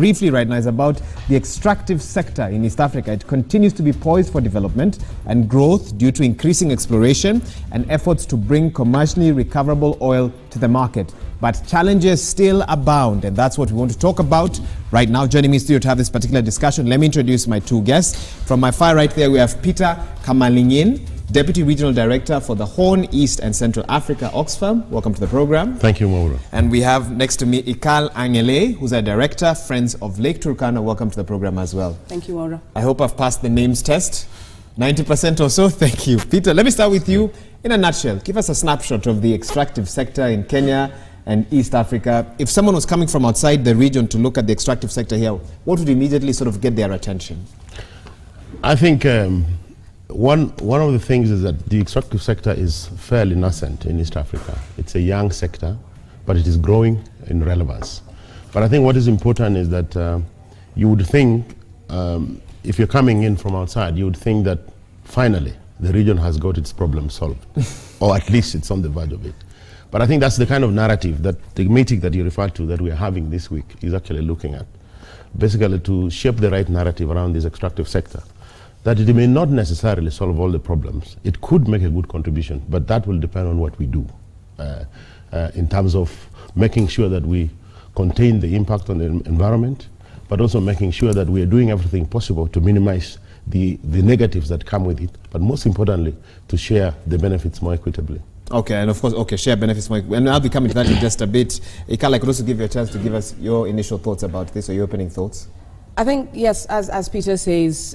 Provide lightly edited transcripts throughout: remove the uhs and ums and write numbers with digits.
Briefly right now is about the extractive sector in East Africa. It continues to be poised for development and growth due to increasing exploration and efforts to bring commercially recoverable oil to the market. But challenges still abound, and that's what we want to talk about right now. Joining me in studio to have this particular discussion, let me introduce my two guests. From my far right there, we have Peter Kamalingin, Deputy Regional Director for the Horn, East and Central Africa Oxfam. Welcome to the program. Thank you, Maura. And we have next to me Kamalingin, who's a Director, Friends of Lake Turkana. Welcome to the program as well. Thank you, Maura. I hope I've passed the names test. 90% or so. Thank you. Peter, let me start with you. In a nutshell, give us a snapshot of the extractive sector in Kenya and East Africa. If someone was coming from outside the region to look at the extractive sector here, what would immediately sort of get their attention? I think one of the things is that the extractive sector is fairly nascent in East Africa. It's a young sector, but it is growing in relevance. But I think what is important is that you would think, if you're coming in from outside, you would think that finally the region has got its problem solved, or at least it's on the verge of it. But I think that's the kind of narrative that the meeting that you referred to that we are having this week is actually looking at. Basically to shape the right narrative around this extractive sector. That it may not necessarily solve all the problems. It could make a good contribution, but that will depend on what we do in terms of making sure that we contain the impact on the environment, but also making sure that we are doing everything possible to minimize the negatives that come with it, but most importantly, to share the benefits more equitably. Okay, and of course, share benefits more. And I'll be coming to that in just a bit. Ikala, I could also give you a chance to give us your initial thoughts about this, or your opening thoughts. I think, yes, as Peter says,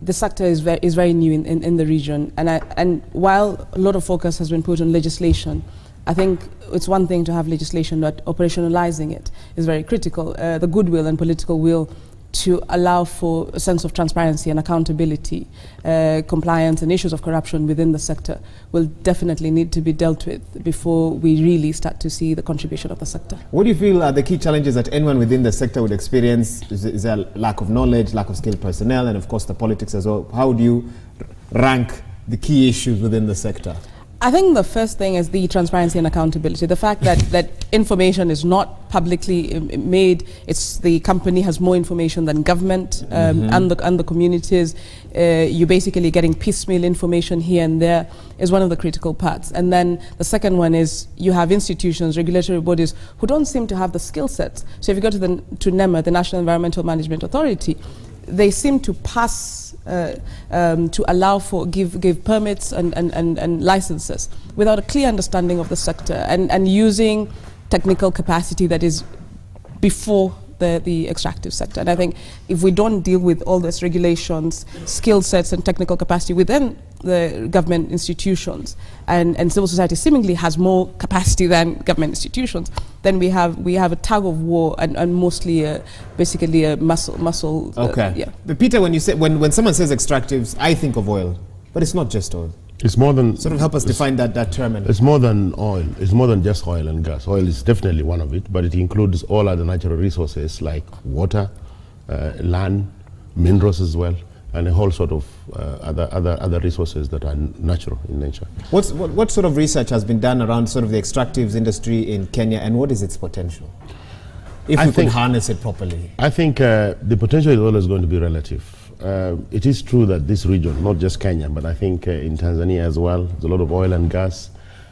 the sector is very new in the region. And while a lot of focus has been put on legislation, I think it's one thing to have legislation, but operationalizing it is very critical. The goodwill and political will to allow for a sense of transparency and accountability, compliance and issues of corruption within the sector will definitely need to be dealt with before we really start to see the contribution of the sector. What do you feel are the key challenges that anyone within the sector would experience? Is there lack of knowledge, lack of skilled personnel, and of course the politics as well? How do you rank the key issues within the sector? I think the first thing is the transparency and accountability. The fact that information is not publicly made, it's the company has more information than government and the communities. You're basically getting piecemeal information here and there is one of the critical parts. And then the second one is you have institutions, regulatory bodies who don't seem to have the skill sets. So if you go to NEMA, the National Environmental Management Authority, they seem to pass to allow for give permits and licenses without a clear understanding of the sector and using technical capacity that is before the extractive sector. And I think if we don't deal with all these regulations, skill sets and technical capacity within the government institutions, and civil society seemingly has more capacity than government institutions, then we have a tug of war and mostly basically a muscle. Okay. Yeah. But Peter, when you say when someone says extractives, I think of oil, but it's not just oil. It's more than... Sort of help us define that term. It's more than oil. It's more than just oil and gas. Oil is definitely one of it, but it includes all other natural resources like water, land, minerals as well, and a whole sort of other resources that are natural in nature. What sort of research has been done around sort of the extractives industry in Kenya, and what is its potential? If we can harness it properly. I think the potential is always going to be relative. It is true that this region, not just Kenya, but I think in Tanzania as well, there's a lot of oil and gas.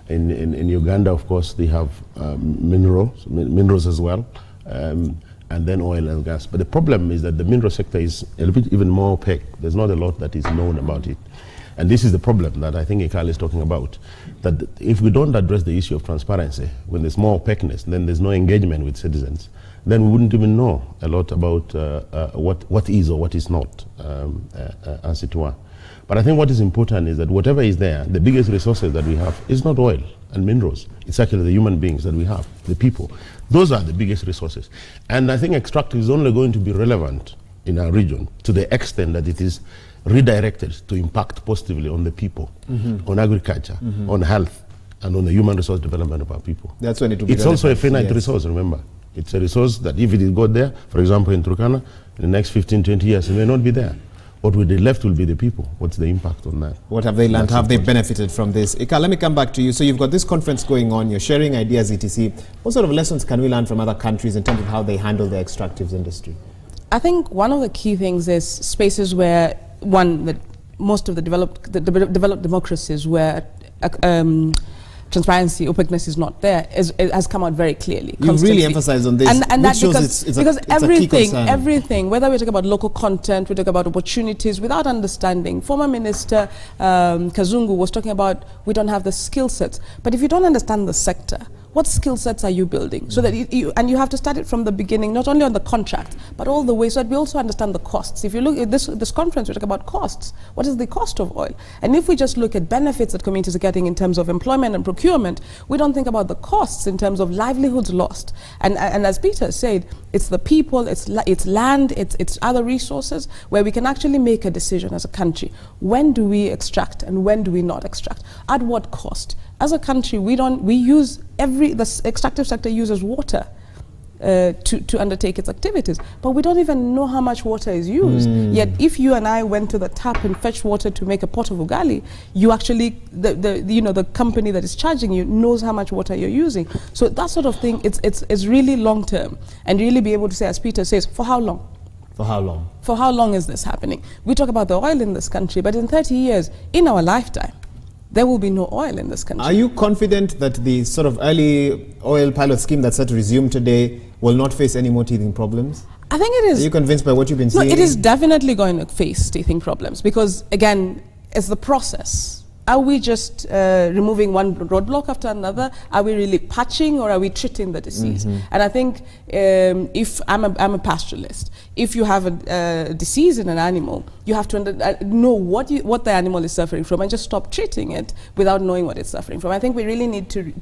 In Uganda, of course, they have minerals as well, and then oil and gas. But the problem is that the mineral sector is a little bit even more opaque. There's not a lot that is known about it. And this is the problem that I think Ikali is talking about, that if we don't address the issue of transparency, when there's more opaqueness, then there's no engagement with citizens, then we wouldn't even know a lot about what is or what is not, as it were. But I think what is important is that whatever is there, the biggest resources that we have is not oil and minerals. It's actually the human beings that we have, the people. Those are the biggest resources. And I think extractive is only going to be relevant in our region to the extent that it is redirected to impact positively on the people, on agriculture, on health, and on the human resource development of our people. That's when it will be It's also a finite resource, remember. It's a resource that if it is got there, for example in Turkana, in the next 15, 20 years, it may not be there. What will be left will be the people. What's the impact on that? What have they learned? Have they benefited from this? Ika, let me come back to you. So you've got this conference going on, you're sharing ideas, etc. What sort of lessons can we learn from other countries in terms of how they handle the extractives industry? I think one of the key things is spaces where, that most of the developed democracies where transparency, openness is not there, it has come out very clearly. You really emphasize on this, and that shows because everything, whether we talk about local content, we talk about opportunities, without understanding. Former Minister Kazungu was talking about we don't have the skill sets, but if you don't understand the sector, what skill sets are you building? So that you have to start it from the beginning, not only on the contract, but all the way, so that we also understand the costs. If you look at this conference, we talk about costs. What is the cost of oil? And if we just look at benefits that communities are getting in terms of employment and procurement, we don't think about the costs in terms of livelihoods lost. And as Peter said, it's the people, it's land, it's other resources where we can actually make a decision as a country. When do we extract and when do we not extract? At what cost? As a country, the extractive sector uses water to undertake its activities, but we don't even know how much water is used. Yet, if you and I went to the tap and fetched water to make a pot of ugali, you actually, the company that is charging you knows how much water you're using. So that sort of thing, it's really long term, and really be able to say, as Peter says, for how long? For how long? For how long is this happening? We talk about the oil in this country, but in 30 years, in our lifetime, there will be no oil in this country. Are you confident that the sort of early oil pilot scheme that's set to resume today will not face any more teething problems? I think it is. Are you convinced by what you've been saying? No, it is definitely going to face teething problems because, again, it's the process. Are we just removing one roadblock after another? Are we really patching, or are we treating the disease? And I think if I'm a pastoralist, if you have a disease in an animal, you have to know what the animal is suffering from and just stop treating it without knowing what it's suffering from. I think we really need to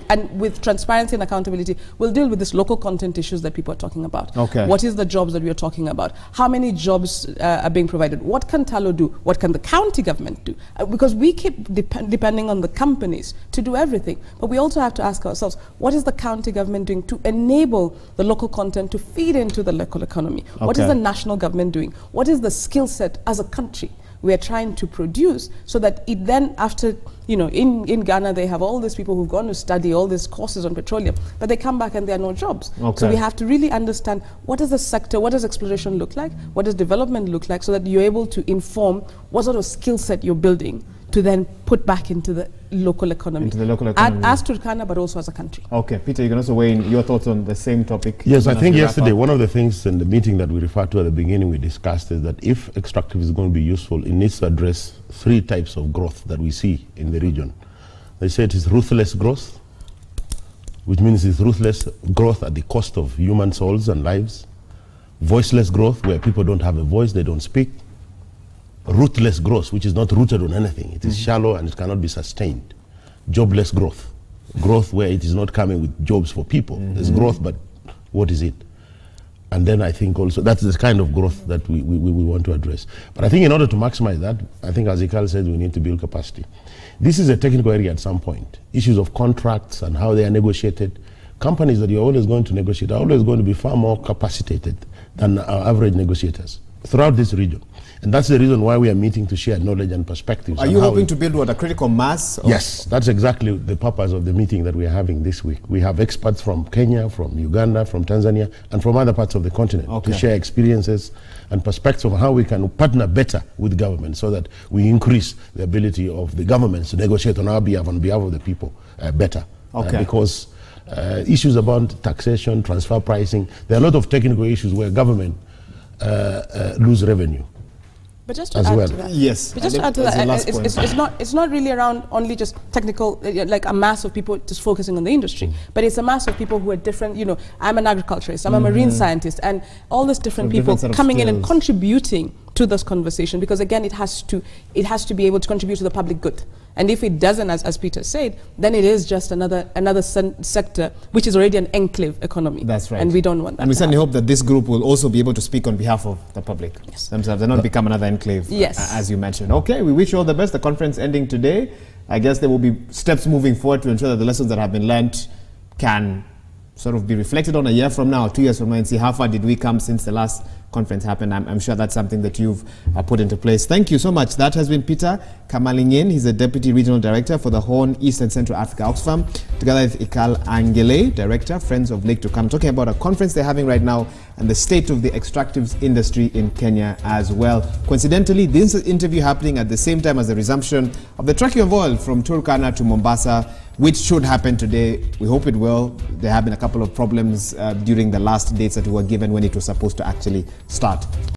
and with transparency and accountability, we'll deal with this local content issues that people are talking about. Okay. What is the jobs that we are talking about? How many jobs are being provided? What can Talo do? What can the county government do? Because we keep depending on the companies to do everything. But we also have to ask ourselves, what is the county government doing to enable the local content to feed into the local economy? Okay. What is the national government doing? What is the skill set as a country we are trying to produce so that it then after, in Ghana they have all these people who've gone to study all these courses on petroleum, but they come back and there are no jobs. Okay. So we have to really understand what is the sector, what does exploration look like, what does development look like, so that you're able to inform what sort of skill set you're building to then put back into the local economy. As Turkana, but also as a country. Okay, Peter, you can also weigh in your thoughts on the same topic. Yes, I think yesterday one of the things in the meeting that we referred to at the beginning we discussed is that if extractive is going to be useful, it needs to address 3 types of growth that we see in the region. They say it is ruthless growth, which means it's ruthless growth at the cost of human souls and lives. Voiceless growth, where people don't have a voice, they don't speak. Rootless growth, which is not rooted on anything. It is shallow and it cannot be sustained. Jobless growth. Growth where it is not coming with jobs for people. There's growth, but what is it? And then I think also that's the kind of growth that we want to address. But I think in order to maximize that, I think as Ikal said, we need to build capacity. This is a technical area at some point. Issues of contracts and how they are negotiated. Companies that you're always going to negotiate are always going to be far more capacitated than our average negotiators throughout this region. And that's the reason why we are meeting to share knowledge and perspectives. Are you hoping to build a critical mass? Yes, that's exactly the purpose of the meeting that we are having this week. We have experts from Kenya, from Uganda, from Tanzania, and from other parts of the continent to share experiences and perspectives of how we can partner better with government so that we increase the ability of the governments to negotiate on our behalf, on behalf of the people better. Because issues about taxation, transfer pricing, there are a lot of technical issues where government lose revenue. But just to add to that, yes. But just to add to that, it's not really around only just technical, like a mass of people just focusing on the industry, but it's a mass of people who are different. I'm an agriculturist, I'm a marine scientist, and all these different people coming in and contributing to this conversation, because again, it has to be able to contribute to the public good. And if it doesn't, as Peter said, then it is just another sector which is already an enclave economy. That's right. And we don't want that. And we certainly hope that this group will also be able to speak on behalf of the public themselves and not become another enclave, as you mentioned. Okay, we wish you all the best. The conference ending today. I guess there will be steps moving forward to ensure that the lessons that have been learned can sort of be reflected on a year from now, 2 years from now, and see how far did we come since the last conference happened. I'm sure that's something that you've put into place. Thank you so much. That has been Peter Kamalingin. He's the Deputy Regional Director for the Horn, East and Central Africa Oxfam, together with Ikal Angele, Director, Friends of Lake Turkana, talking about a conference they're having right now and the state of the extractives industry in Kenya as well. Coincidentally, this interview happening at the same time as the resumption of the trucking of oil from Turkana to Mombasa, which should happen today. We hope it will. There have been a couple of problems during the last dates that we were given when it was supposed to actually start.